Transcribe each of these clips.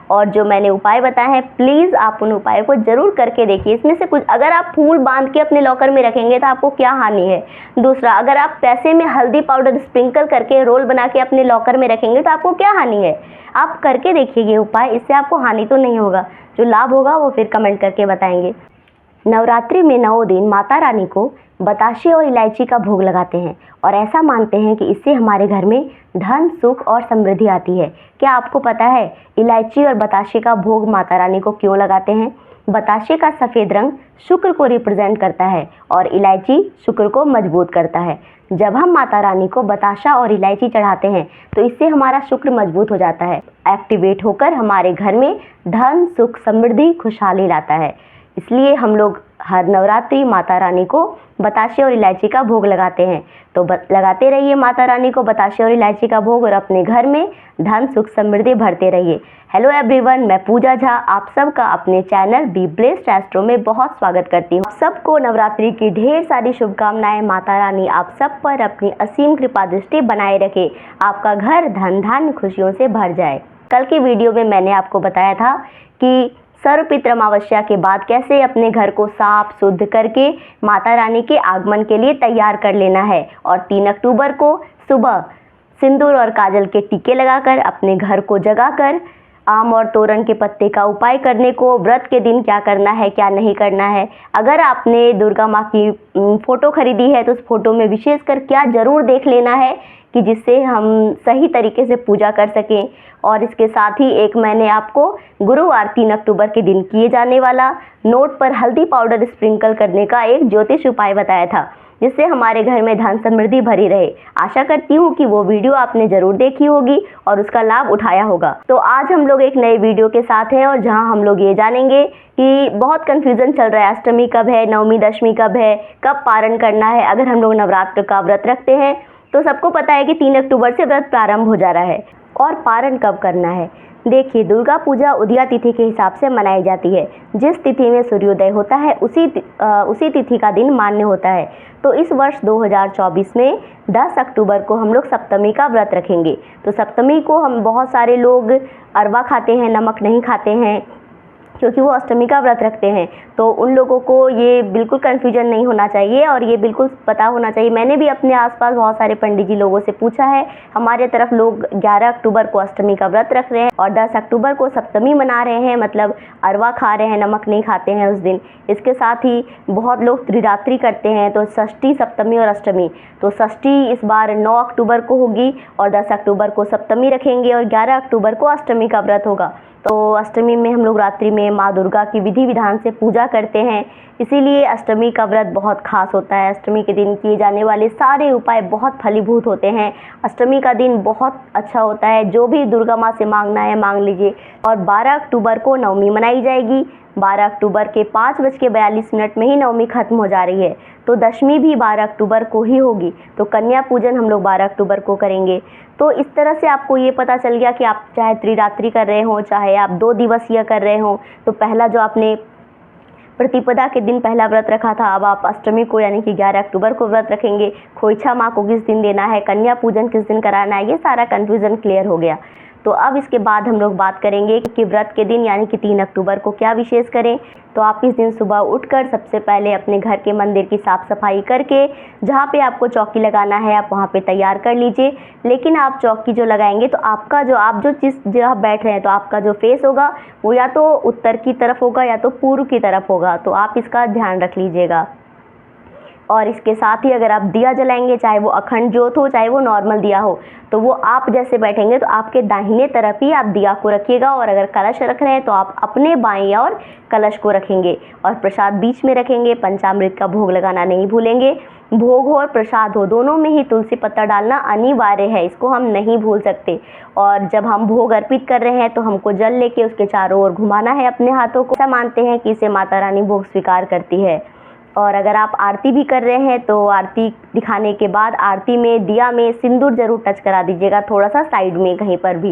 और जो मैंने उपाय बताए हैं प्लीज़ आप उन उपायों को ज़रूर करके देखिए। इसमें से कुछ अगर आप फूल बांध के अपने लॉकर में रखेंगे तो आपको क्या हानि है। दूसरा, अगर आप पैसे में हल्दी पाउडर स्प्रिंकल करके रोल बना के अपने लॉकर में रखेंगे तो आपको क्या हानि है। आप करके देखिए ये उपाय, इससे आपको हानि तो नहीं होगा, जो लाभ होगा वो फिर कमेंट करके बताएंगे। नवरात्रि में 9 दिन माता रानी को बताशे और इलायची का भोग लगाते हैं और ऐसा मानते हैं कि इससे हमारे घर में धन, सुख और समृद्धि आती है। क्या आपको पता है इलायची और बताशे का भोग माता रानी को क्यों लगाते हैं? बताशे का सफ़ेद रंग शुक्र को रिप्रेजेंट करता है और इलायची शुक्र को मजबूत करता है। जब हम माता रानी को बताशा और इलायची चढ़ाते हैं तो इससे हमारा शुक्र मजबूत हो जाता है, एक्टिवेट होकर हमारे घर में धन, सुख, समृद्धि, खुशहाली लाता है। इसलिए हम लोग हर नवरात्रि माता रानी को बताशे और इलायची का भोग लगाते हैं। तो लगाते रहिए माता रानी को बताशे और इलायची का भोग और अपने घर में धन, सुख, समृद्धि भरते रहिए। हेलो एवरीवन, मैं पूजा झा आप सबका अपने चैनल बी ब्लेस्ड एस्ट्रो में बहुत स्वागत करती हूँ। सबको नवरात्रि की ढेर सारी शुभकामनाएं। माता रानी आप सब पर अपनी असीम कृपा दृष्टि बनाए रखे, आपका घर धन धान्य खुशियों से भर जाए। कल की वीडियो में मैंने आपको बताया था कि सर्वपितृ अमावस्या के बाद कैसे अपने घर को साफ शुद्ध करके माता रानी के आगमन के लिए तैयार कर लेना है। और 3 अक्टूबर को सुबह सिंदूर और काजल के टीके लगाकर अपने घर को जगाकर आम और तोरण के पत्ते का उपाय करने को, व्रत के दिन क्या करना है क्या नहीं करना है। अगर आपने दुर्गा माँ की फ़ोटो खरीदी है तो उस फोटो में विशेषकर क्या ज़रूर देख लेना है कि जिससे हम सही तरीके से पूजा कर सकें। और इसके साथ ही एक मैंने आपको गुरुवार 3 अक्टूबर के दिन किए जाने वाला नोट पर हल्दी पाउडर स्प्रिंकल करने का एक ज्योतिष उपाय बताया था, जिससे हमारे घर में धन समृद्धि भरी रहे। आशा करती हूँ कि वो वीडियो आपने ज़रूर देखी होगी और उसका लाभ उठाया होगा। तो आज हम लोग एक नए वीडियो के साथ हैं और जहाँ हम लोग ये जानेंगे कि बहुत कन्फ्यूज़न चल रहा है, अष्टमी कब है, नवमी दशमी कब है, कब पारण करना है। अगर हम लोग नवरात्र का व्रत रखते हैं तो सबको पता है कि 3 अक्टूबर से व्रत प्रारंभ हो जा रहा है। और पारण कब करना है? देखिए, दुर्गा पूजा उदया तिथि के हिसाब से मनाई जाती है। जिस तिथि में सूर्योदय होता है उसी तिथि का दिन मान्य होता है। तो इस वर्ष 2024 में 10 अक्टूबर को हम लोग सप्तमी का व्रत रखेंगे। तो सप्तमी को हम बहुत सारे लोग अरवा खाते हैं, नमक नहीं खाते हैं, क्योंकि वो अष्टमी का व्रत रखते हैं। तो उन लोगों को ये बिल्कुल कन्फ्यूजन नहीं होना चाहिए और ये बिल्कुल पता होना चाहिए। मैंने भी अपने आसपास बहुत सारे पंडित जी लोगों से पूछा है। हमारे तरफ लोग 11 अक्टूबर को अष्टमी का व्रत रख रहे हैं और 10 अक्टूबर को सप्तमी मना रहे हैं, मतलब अरवा खा रहे हैं, नमक नहीं खाते हैं उस दिन। इसके साथ ही बहुत लोग त्रिरात्रि करते हैं, तो षष्ठी, सप्तमी और अष्टमी। तो षष्ठी इस बार 9 अक्टूबर को होगी और 10 अक्टूबर को सप्तमी रखेंगे और 11 अक्टूबर को अष्टमी का व्रत होगा। तो अष्टमी में हम लोग रात्रि में माँ दुर्गा की विधि विधान से पूजा करते हैं, इसीलिए अष्टमी का व्रत बहुत खास होता है। अष्टमी के दिन किए जाने वाले सारे उपाय बहुत फलीभूत होते हैं। अष्टमी का दिन बहुत अच्छा होता है, जो भी दुर्गा माँ से मांगना है मांग लीजिए। और 12 अक्टूबर को नवमी मनाई जाएगी। 12 अक्टूबर के 5:42 में ही नवमी खत्म हो जा रही है, तो दशमी भी 12 अक्टूबर को ही होगी। तो कन्या पूजन हम लोग 12 अक्टूबर को करेंगे। तो इस तरह से आपको ये पता चल गया कि आप चाहे त्रिरात्रि कर रहे हो, चाहे आप 2 दिवसीय कर रहे हो। तो पहला जो आपने प्रतिपदा के दिन पहला व्रत रखा था, अब आप अष्टमी को यानी कि 11 अक्टूबर को व्रत रखेंगे। खोइछा माँ को किस दिन देना है, कन्या पूजन किस दिन कराना है, ये सारा कन्फ्यूज़न क्लियर हो गया। तो अब इसके बाद हम लोग बात करेंगे कि व्रत के दिन यानी कि 3 अक्टूबर को क्या विशेष करें। तो आप इस दिन सुबह उठकर सबसे पहले अपने घर के मंदिर की साफ़ सफाई करके जहाँ पे आपको चौकी लगाना है आप वहाँ पे तैयार कर लीजिए। लेकिन आप चौकी जो लगाएंगे तो आप जो जिस जगह बैठ रहे हैं तो आपका जो फेस होगा वो या तो उत्तर की तरफ होगा या तो पूर्व की तरफ होगा। तो आप इसका ध्यान रख लीजिएगा। और इसके साथ ही अगर आप दिया जलाएंगे, चाहे वो अखंड ज्योत हो चाहे वो नॉर्मल दिया हो, तो वो आप जैसे बैठेंगे तो आपके दाहिने तरफ ही आप दिया को रखिएगा। और अगर कलश रख रहे हैं तो आप अपने बाईं ओर कलश को रखेंगे और प्रसाद बीच में रखेंगे। पंचामृत का भोग लगाना नहीं भूलेंगे। भोग हो और प्रसाद हो, दोनों में ही तुलसी पत्ता डालना अनिवार्य है, इसको हम नहीं भूल सकते। और जब हम भोग अर्पित कर रहे हैं तो हमको जल लेके उसके चारों ओर घुमाना है अपने हाथों को। ऐसा मानते हैं कि इसे माता रानी भोग स्वीकार करती है। और अगर आप आरती भी कर रहे हैं तो आरती दिखाने के बाद आरती में दिया में सिंदूर जरूर टच करा दीजिएगा, थोड़ा सा साइड में कहीं पर भी।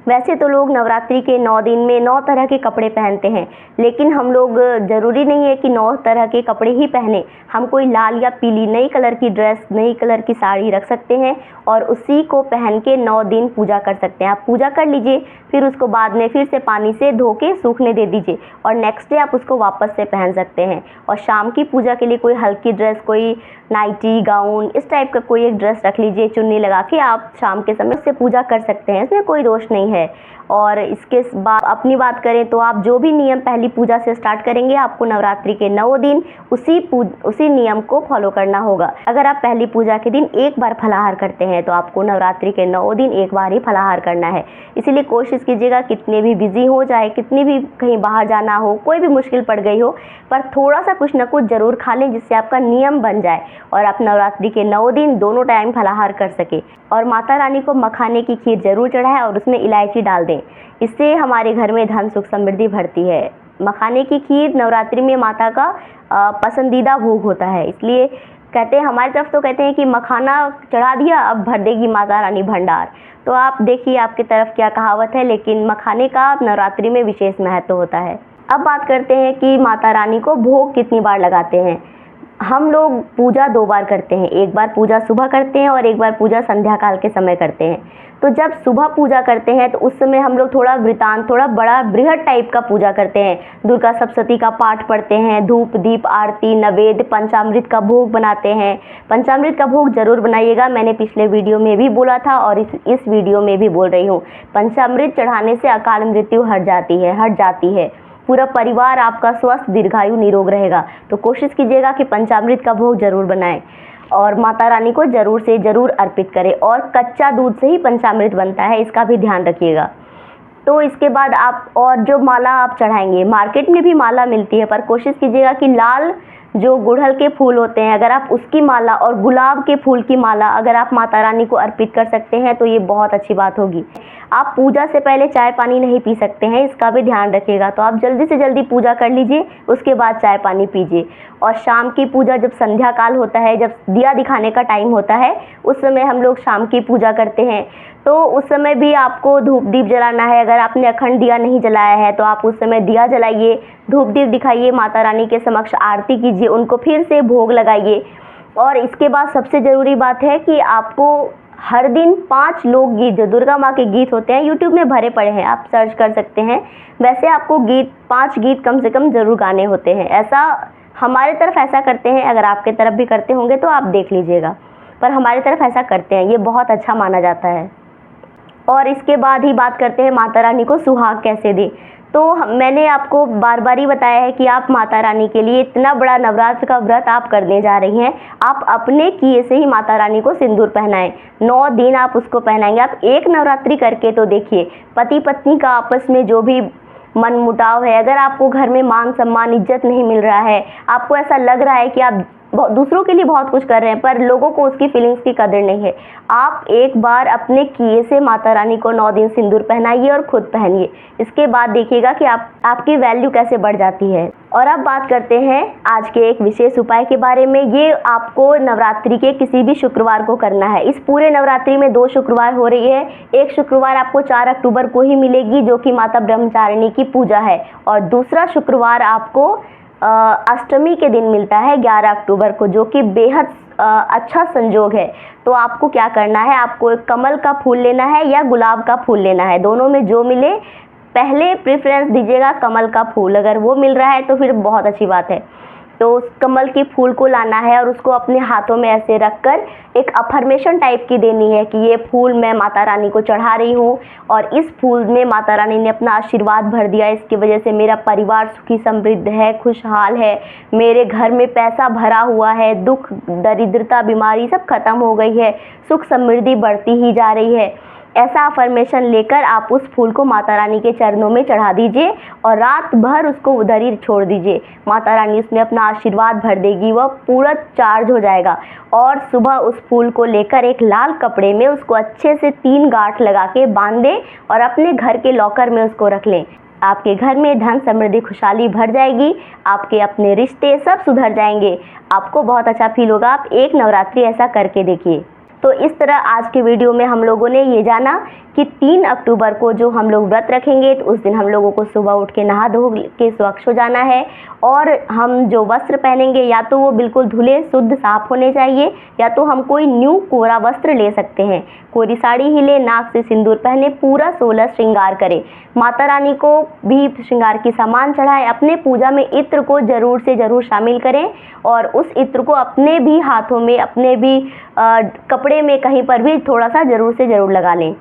वैसे तो लोग नवरात्रि के 9 दिन में 9 तरह के कपड़े पहनते हैं, लेकिन हम लोग ज़रूरी नहीं है कि 9 तरह के कपड़े ही पहने। हम कोई लाल या पीली नई कलर की ड्रेस, नई कलर की साड़ी रख सकते हैं और उसी को पहन के 9 दिन पूजा कर सकते हैं। आप पूजा कर लीजिए, फिर उसको बाद में फिर से पानी से धो के सूखने दे दीजिए और नेक्स्ट डे आप उसको वापस से पहन सकते हैं। और शाम की पूजा के लिए कोई हल्की ड्रेस, कोई नाइटी, गाउन, इस टाइप का कोई एक ड्रेस रख लीजिए, चुन्नी लगा के आप शाम के समय से पूजा कर सकते हैं, इसमें कोई दोष नहीं है। और इसके बाद अपनी बात करें तो आप जो भी नियम पहली पूजा से स्टार्ट करेंगे, आपको नवरात्रि के 9 दिन उसी नियम को फॉलो करना होगा। अगर आप पहली पूजा के दिन एक बार फलाहार करते हैं तो आपको नवरात्रि के 9 दिन एक बार ही फलाहार करना है। इसीलिए कोशिश कीजिएगा, कितने भी बिजी हो जाए, कितनी भी कहीं बाहर जाना हो, कोई भी मुश्किल पड़ गई हो, पर थोड़ा सा कुछ ना कुछ ज़रूर खा लें जिससे आपका नियम बन जाए और आप नवरात्रि के 9 दिन दोनों टाइम फलाहार कर सके। और माता रानी को मखाने की खीर ज़रूर चढ़ाएं और उसमें इलायची डाल दें, इससे हमारे घर में धन सुख समृद्धि बढ़ती है। मखाने की खीर नवरात्रि में माता का पसंदीदा भोग होता है, इसलिए कहते हैं, हमारी तरफ तो कहते हैं कि मखाना चढ़ा दिया अब भर देगी माता रानी भंडार। तो आप देखिए आपकी तरफ क्या कहावत है, लेकिन मखाने का नवरात्रि में विशेष महत्व होता है। अब बात करते हैं कि माता रानी को भोग कितनी बार लगाते हैं। हम लोग पूजा 2 बार करते हैं, एक बार पूजा सुबह करते हैं और एक बार पूजा संध्या काल के समय करते हैं। तो जब सुबह पूजा करते हैं तो उस समय हम लोग थोड़ा वृतांत, थोड़ा बड़ा बृहद टाइप का पूजा करते हैं। दुर्गा सप्तशती का पाठ पढ़ते हैं, धूप दीप आरती नवेद्य पंचामृत का भोग बनाते हैं। पंचामृत का भोग जरूर बनाइएगा, मैंने पिछले वीडियो में भी बोला था और इस वीडियो में भी बोल रही हूँ। पंचामृत चढ़ाने से अकाल मृत्यु हट जाती है। पूरा परिवार आपका स्वस्थ दीर्घायु निरोग रहेगा। तो कोशिश कीजिएगा कि पंचामृत का भोग जरूर बनाएं और माता रानी को जरूर से जरूर अर्पित करें। और कच्चा दूध से ही पंचामृत बनता है, इसका भी ध्यान रखिएगा। तो इसके बाद आप और जो माला आप चढ़ाएंगे, मार्केट में भी माला मिलती है, पर कोशिश कीजिएगा कि लाल जो गुड़हल के फूल होते हैं, अगर आप उसकी माला और गुलाब के फूल की माला अगर आप माता रानी को अर्पित कर सकते हैं तो ये बहुत अच्छी बात होगी। आप पूजा से पहले चाय पानी नहीं पी सकते हैं, इसका भी ध्यान रखिएगा। तो आप जल्दी से जल्दी पूजा कर लीजिए, उसके बाद चाय पानी पीजिए। और शाम की पूजा जब संध्या काल होता है, जब दिया दिखाने का टाइम होता है, उस समय हम लोग शाम की पूजा करते हैं। तो उस समय भी आपको धूप दीप जलाना है। अगर आपने अखंड दिया नहीं जलाया है तो आप उस समय दिया जलाइए, धूप दीप दिखाइए, माता रानी के समक्ष आरती कीजिए, उनको फिर से भोग लगाइए। और इसके बाद सबसे ज़रूरी बात है कि आपको हर दिन 5 लोकगीत, जो दुर्गा माँ के गीत होते हैं, यूट्यूब में भरे पड़े हैं, आप सर्च कर सकते हैं। वैसे आपको 5 गीत कम से कम ज़रूर गाने होते हैं। ऐसा हमारे तरफ ऐसा करते हैं, अगर आपके तरफ भी करते होंगे तो आप देख लीजिएगा, पर हमारी तरफ ऐसा करते हैं, ये बहुत अच्छा माना जाता है। और इसके बाद ही बात करते हैं माता रानी को सुहाग कैसे दें। तो मैंने आपको बार बार ही बताया है कि आप माता रानी के लिए इतना बड़ा नवरात्र का व्रत आप करने जा रही हैं, आप अपने किए से ही माता रानी को सिंदूर पहनाएं। 9 दिन आप उसको पहनाएंगे। आप एक नवरात्रि करके तो देखिए, पति पत्नी का आपस में जो भी मन मुटाव है, अगर आपको घर में मान सम्मान इज्जत नहीं मिल रहा है, आपको ऐसा लग रहा है कि आप दूसरों के लिए बहुत कुछ कर रहे हैं पर लोगों को उसकी फीलिंग्स की कदर नहीं है, आप एक बार अपने किए से माता रानी को 9 दिन सिंदूर पहनाइए और खुद पहनिए। इसके बाद देखिएगा कि आपकी वैल्यू कैसे बढ़ जाती है। और अब बात करते हैं आज के एक विशेष उपाय के बारे में। ये आपको नवरात्रि के किसी भी शुक्रवार को करना है। इस पूरे नवरात्रि में 2 शुक्रवार हो रही है। एक शुक्रवार आपको 4 अक्टूबर को ही मिलेगी, जो कि माता ब्रह्मचारिणी की पूजा है, और दूसरा शुक्रवार आपको अष्टमी के दिन मिलता है 11 अक्टूबर को, जो कि बेहद अच्छा संजोग है। तो आपको क्या करना है, आपको एक कमल का फूल लेना है या गुलाब का फूल लेना है, दोनों में जो मिले पहले प्रेफरेंस दीजिएगा कमल का फूल। अगर वो मिल रहा है तो फिर बहुत अच्छी बात है। तो उस कमल के फूल को लाना है और उसको अपने हाथों में ऐसे रखकर एक अफर्मेशन टाइप की देनी है कि ये फूल मैं माता रानी को चढ़ा रही हूँ और इस फूल में माता रानी ने अपना आशीर्वाद भर दिया, इसकी वजह से मेरा परिवार सुखी समृद्ध है, खुशहाल है, मेरे घर में पैसा भरा हुआ है, दुख दरिद्रता बीमारी सब खत्म हो गई है, सुख समृद्धि बढ़ती ही जा रही है। ऐसा अफर्मेशन लेकर आप उस फूल को माता रानी के चरणों में चढ़ा दीजिए और रात भर उसको उधर ही छोड़ दीजिए। माता रानी उसमें अपना आशीर्वाद भर देगी, वह पूरा चार्ज हो जाएगा। और सुबह उस फूल को लेकर एक लाल कपड़े में उसको अच्छे से 3 गांठ लगा के बांध दें और अपने घर के लॉकर में उसको रख लें। आपके घर में धन समृद्धि खुशहाली भर जाएगी, आपके अपने रिश्ते सब सुधर जाएंगे, आपको बहुत अच्छा फील होगा। आप एक नवरात्रि ऐसा करके देखिए। तो इस तरह आज के वीडियो में हम लोगों ने ये जाना कि 3 अक्टूबर को जो हम लोग व्रत रखेंगे तो उस दिन हम लोगों को सुबह उठ के नहा धो के स्वच्छ हो जाना है, और हम जो वस्त्र पहनेंगे या तो वो बिल्कुल धुले शुद्ध साफ होने चाहिए, या तो हम कोई न्यू कोरा वस्त्र ले सकते हैं। कोरी साड़ी ही ले, नाक से सिंदूर पहने, पूरा 16 श्रृंगार करें। माता रानी को भी श्रृंगार की सामान चढ़ाएं। अपने पूजा में इत्र को ज़रूर से ज़रूर शामिल करें, और उस इत्र को अपने भी हाथों में, अपने भी कपड़े में कहीं पर भी थोड़ा सा ज़रूर से ज़रूर लगा लें।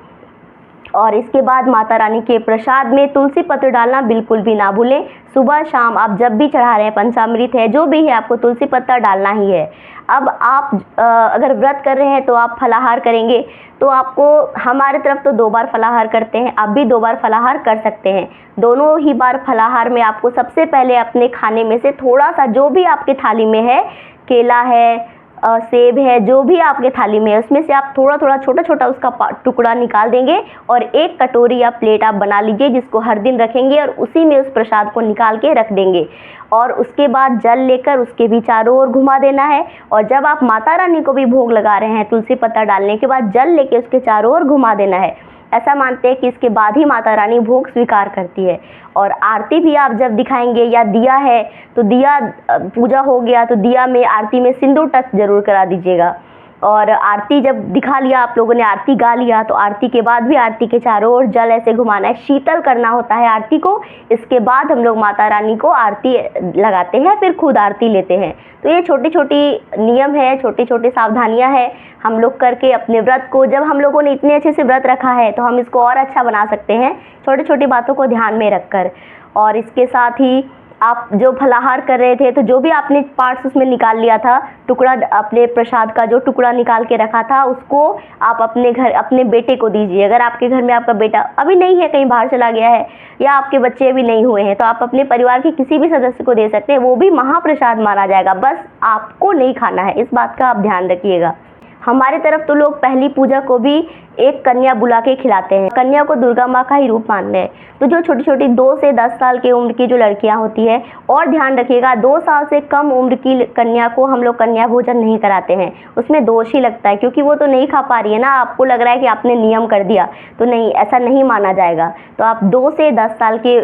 और इसके बाद माता रानी के प्रसाद में तुलसी पत्र डालना बिल्कुल भी ना भूलें। सुबह शाम आप जब भी चढ़ा रहे हैं, पंचामृत है जो भी है, आपको तुलसी पत्ता डालना ही है। अब आप अगर व्रत कर रहे हैं तो आप फलाहार करेंगे, तो आपको, हमारे तरफ तो 2 बार फलाहार करते हैं, आप भी 2 बार फलाहार कर सकते हैं। दोनों ही बार फलाहार में आपको सबसे पहले अपने खाने में से थोड़ा सा, जो भी आपके थाली में है, केला है, सेब है, जो भी आपके थाली में है, उसमें से आप थोड़ा थोड़ा छोटा छोटा उसका टुकड़ा निकाल देंगे, और एक कटोरी या प्लेट आप बना लीजिए जिसको हर दिन रखेंगे, और उसी में उस प्रसाद को निकाल के रख देंगे। और उसके बाद जल लेकर उसके भी चारों ओर घुमा देना है, और जब आप माता रानी को भी भोग लगा रहे हैं, तुलसी पत्ता डालने के बाद जल लेके उसके चारों ओर घुमा देना है। ऐसा मानते हैं कि इसके बाद ही माता रानी भोग स्वीकार करती है। और आरती भी आप जब दिखाएंगे, या दिया है तो दिया, पूजा हो गया तो दिया में, आरती में सिंदूर टच जरूर करा दीजिएगा। और आरती जब दिखा लिया, आप लोगों ने आरती गा लिया, तो आरती के बाद भी आरती के चारों ओर जल ऐसे घुमाना है, शीतल करना होता है आरती को। इसके बाद हम लोग माता रानी को आरती लगाते हैं, फिर खुद आरती लेते हैं। तो ये छोटी छोटी नियम है, छोटी छोटी सावधानियां हैं, हम लोग करके अपने व्रत को, जब हम लोगों ने इतने अच्छे से व्रत रखा है तो हम इसको और अच्छा बना सकते हैं, छोटी छोटी बातों को ध्यान में रखकर। और इसके साथ ही आप जो फलाहार कर रहे थे, तो जो भी आपने पार्ट्स उसमें निकाल लिया था, टुकड़ा, अपने प्रसाद का जो टुकड़ा निकाल के रखा था, उसको आप अपने घर, अपने बेटे को दीजिए। अगर आपके घर में आपका बेटा अभी नहीं है, कहीं बाहर चला गया है, या आपके बच्चे अभी नहीं हुए हैं, तो आप अपने परिवार के किसी भी सदस्य को दे सकते हैं, वो भी महाप्रसाद माना जाएगा। बस आपको नहीं खाना है, इस बात का आप ध्यान रखिएगा। हमारे तरफ तो लोग पहली पूजा को भी एक कन्या बुला के खिलाते हैं। कन्या को दुर्गा माँ का ही रूप मानते हैं। तो जो छोटी छोटी 2 से 10 साल की उम्र की जो लड़कियां होती है, और ध्यान रखिएगा 2 साल से कम उम्र की कन्या को हम लोग कन्या भोजन नहीं कराते हैं। उसमें दोष ही लगता है, क्योंकि वो तो नहीं खा पा रही है ना, आपको लग रहा है कि आपने नियम कर दिया, तो नहीं, ऐसा नहीं माना जाएगा। तो आप 2 से 10 साल के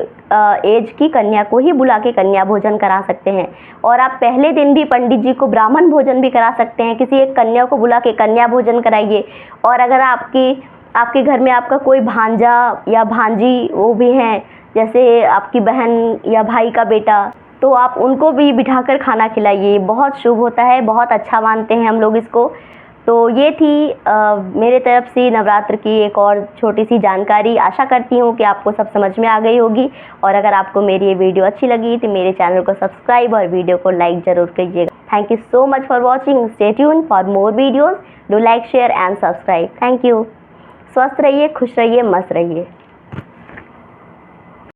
एज की कन्या को ही बुला के कन्या भोजन करा सकते हैं। और आप पहले दिन भी पंडित जी को ब्राह्मण भोजन भी करा सकते हैं, किसी एक कन्या को बुला के कन्या भोजन कराइए। और अगर आपके घर में आपका कोई भांजा या भांजी वो भी हैं, जैसे आपकी बहन या भाई का बेटा, तो आप उनको भी बिठाकर खाना खिलाइए, बहुत शुभ होता है, बहुत अच्छा मानते हैं हम लोग इसको। तो ये थी मेरे तरफ से नवरात्र की एक और छोटी सी जानकारी। आशा करती हूँ कि आपको सब समझ में आ गई होगी, और अगर आपको मेरी ये वीडियो अच्छी लगी तो मेरे चैनल को सब्सक्राइब और वीडियो को लाइक ज़रूर कीजिएगा। Thank you so much for watching. Stay tune for more videos. Do like, share and subscribe. Thank you. स्वस्थ रहिए, खुश रहिए, मस्त रहिए।